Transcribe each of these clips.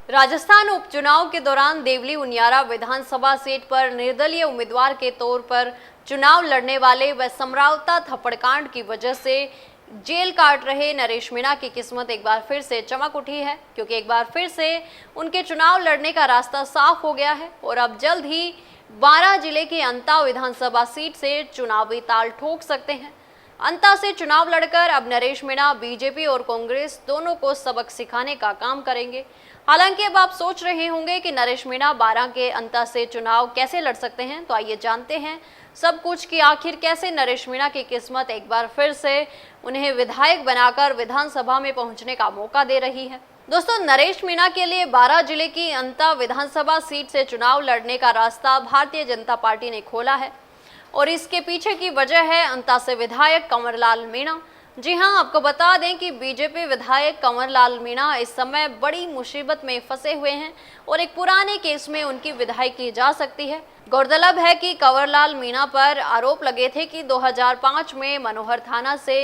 राजस्थान उपचुनाव के दौरान देवली उनियारा विधानसभा सीट पर निर्दलीय उम्मीदवार के तौर पर चुनाव लड़ने वाले व समरावता थप्पड़कांड की वजह से जेल काट रहे नरेश मीणा की किस्मत एक बार फिर से चमक उठी है, क्योंकि एक बार फिर से उनके चुनाव लड़ने का रास्ता साफ हो गया है और अब जल्द ही 12 जिले की अंता विधानसभा सीट से चुनावी ताल ठोक सकते हैं। अंता से चुनाव लड़कर अब नरेश मीणा बीजेपी और कांग्रेस दोनों को सबक सिखाने का काम करेंगे। हालांकि अब आप सोच रहे होंगे कि नरेश मीणा 12 के अंता से चुनाव कैसे लड़ सकते हैं, तो आइए जानते हैं सब कुछ कि आखिर कैसे नरेश मीणा की किस्मत एक बार फिर से उन्हें विधायक बनाकर विधानसभा में पहुंचने का मौका दे रही है। दोस्तों, नरेश मीणा के लिए 12 जिले की अंता विधानसभा सीट से चुनाव लड़ने का रास्ता भारतीय जनता पार्टी ने खोला है और इसके पीछे की वजह है अंता से विधायक कंवरलाल मीणा। जी हां, आपको बता दें कि बीजेपी विधायक कंवरलाल मीणा इस समय बड़ी मुसीबत में फंसे हुए हैं और एक पुराने केस में उनकी विधायकी जा सकती है। गौरतलब है कि कंवरलाल मीणा पर आरोप लगे थे कि 2005 में मनोहर थाना से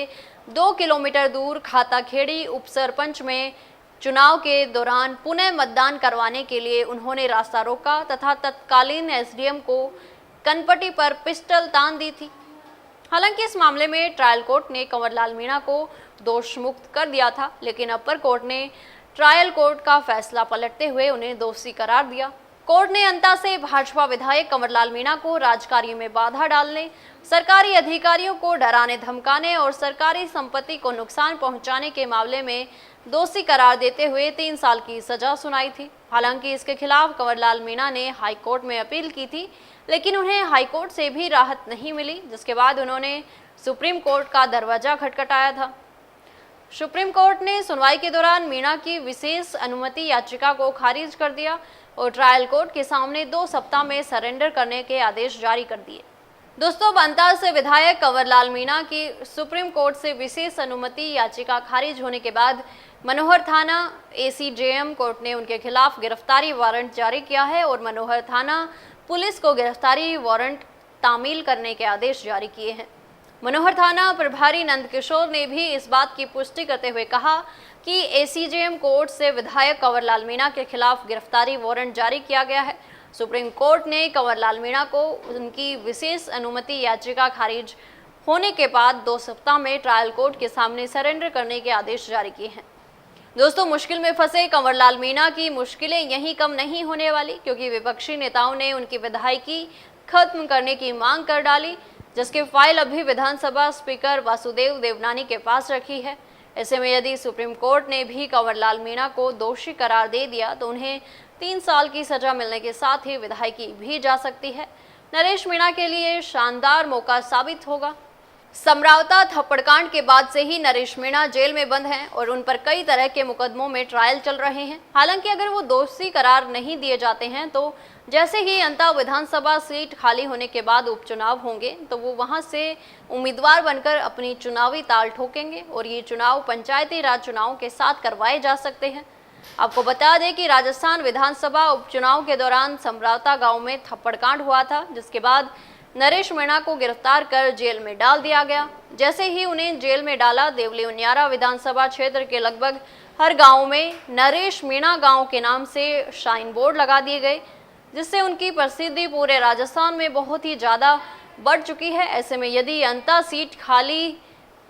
2 किलोमीटर दूर खाताखेड़ी उप सरपंच में चुनाव के दौरान पुनः मतदान करवाने के लिए उन्होंने रास्ता रोका तथा तत्कालीन एसडीएम को कनपट्टी पर पिस्टल तान दी थी। हालांकि इस मामले में ट्रायल कोर्ट ने कंवरलाल मीणा को दोष मुक्त कर दिया था, लेकिन अपर कोर्ट ने ट्रायल कोर्ट का फैसला पलटते हुए उन्हें दोषी करार दिया। कोर्ट ने अंता से भाजपा विधायक कंवरलाल मीणा को राजकार्य में बाधा डालने, सरकारी अधिकारियों को डराने धमकाने और सरकारी संपत्ति को नुकसान पहुंचाने के मामले में दोषी करार देते हुए 3 साल की सजा सुनाई थी। हालांकि इसके खिलाफ कंवरलाल मीणा ने हाईकोर्ट में अपील की थी, लेकिन उन्हें हाईकोर्ट से भी राहत नहीं मिली, जिसके बाद उन्होंने सुप्रीम कोर्ट का दरवाजा खटखटाया था। सुप्रीम कोर्ट ने सुनवाई के दौरान मीणा की विशेष अनुमति याचिका को खारिज कर दिया और ट्रायल कोर्ट के सामने 2 सप्ताह में सरेंडर करने के आदेश जारी कर दिए। दोस्तों, अंता से विधायक कंवरलाल मीणा की सुप्रीम कोर्ट से विशेष अनुमति याचिका खारिज होने के बाद मनोहर थाना एसीजेएम कोर्ट ने उनके खिलाफ गिरफ्तारी वारंट जारी किया है और मनोहर थाना पुलिस को गिरफ्तारी वारंट तामील करने के आदेश जारी किए हैं। मनोहर थाना प्रभारी नंद किशोर ने भी इस बात की पुष्टि करते हुए कहा कि एसीजेएम कोर्ट से विधायक कंवरलाल मीणा के खिलाफ गिरफ्तारी वारंट जारी किया गया है। सुप्रीम कोर्ट ने कंवरलाल मीणा को उनकी विशेष अनुमति याचिका खारिज होने के बाद 2 सप्ताह में ट्रायल कोर्ट के सामने सरेंडर करने के आदेश जारी किए हैं। दोस्तों, मुश्किल में फंसे कंवरलाल मीणा की मुश्किलें यहीं कम नहीं होने वाली, क्योंकि विपक्षी नेताओं ने उनकी विधायकी खत्म करने की मांग कर डाली, जिसकी फाइल अभी विधानसभा स्पीकर वासुदेव देवनानी के पास रखी है। ऐसे में यदि सुप्रीम कोर्ट ने भी कंवरलाल मीणा को दोषी करार दे दिया तो उन्हें 3 साल की सजा मिलने के साथ ही विधायकी भी जा सकती है। नरेश मीणा के लिए शानदार मौका साबित होगा। समरावता थप्पड़कांड के बाद से ही नरेश मीणा जेल में बंद हैं और उन पर कई तरह के मुकदमों में ट्रायल चल रहे हैं। हालांकि अगर वो दोषी करार नहीं दिए जाते हैं तो जैसे ही अंता विधानसभा सीट खाली होने के बाद उपचुनाव होंगे तो वो वहां से उम्मीदवार बनकर अपनी चुनावी ताल ठोकेंगे और ये चुनाव पंचायती राज चुनाव के साथ करवाए जा सकते हैं। आपको बता दें कि राजस्थान विधानसभा उपचुनाव के दौरान समरावता गाँव में थप्पड़कांड हुआ था, जिसके बाद नरेश मीणा को गिरफ्तार कर जेल में डाल दिया गया। जैसे ही उन्हें जेल में डाला, देवली उनियारा विधानसभा क्षेत्र के लगभग हर गांव में नरेश मीणा गांव के नाम से शाइन बोर्ड लगा दिए गए, जिससे उनकी प्रसिद्धि पूरे राजस्थान में बहुत ही ज़्यादा बढ़ चुकी है। ऐसे में यदि अंता सीट खाली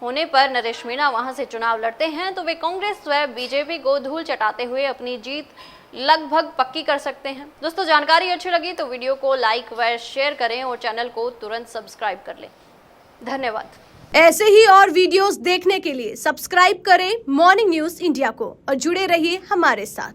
होने पर नरेश मीणा वहां से चुनाव लड़ते हैं तो वे कांग्रेस व बीजेपी को धूल चटाते हुए अपनी जीत लगभग पक्की कर सकते हैं। दोस्तों, जानकारी अच्छी लगी तो वीडियो को लाइक व शेयर करें और चैनल को तुरंत सब्सक्राइब कर लें। धन्यवाद। ऐसे ही और वीडियोस देखने के लिए सब्सक्राइब करें मॉर्निंग न्यूज इंडिया को और जुड़े रहिए हमारे साथ।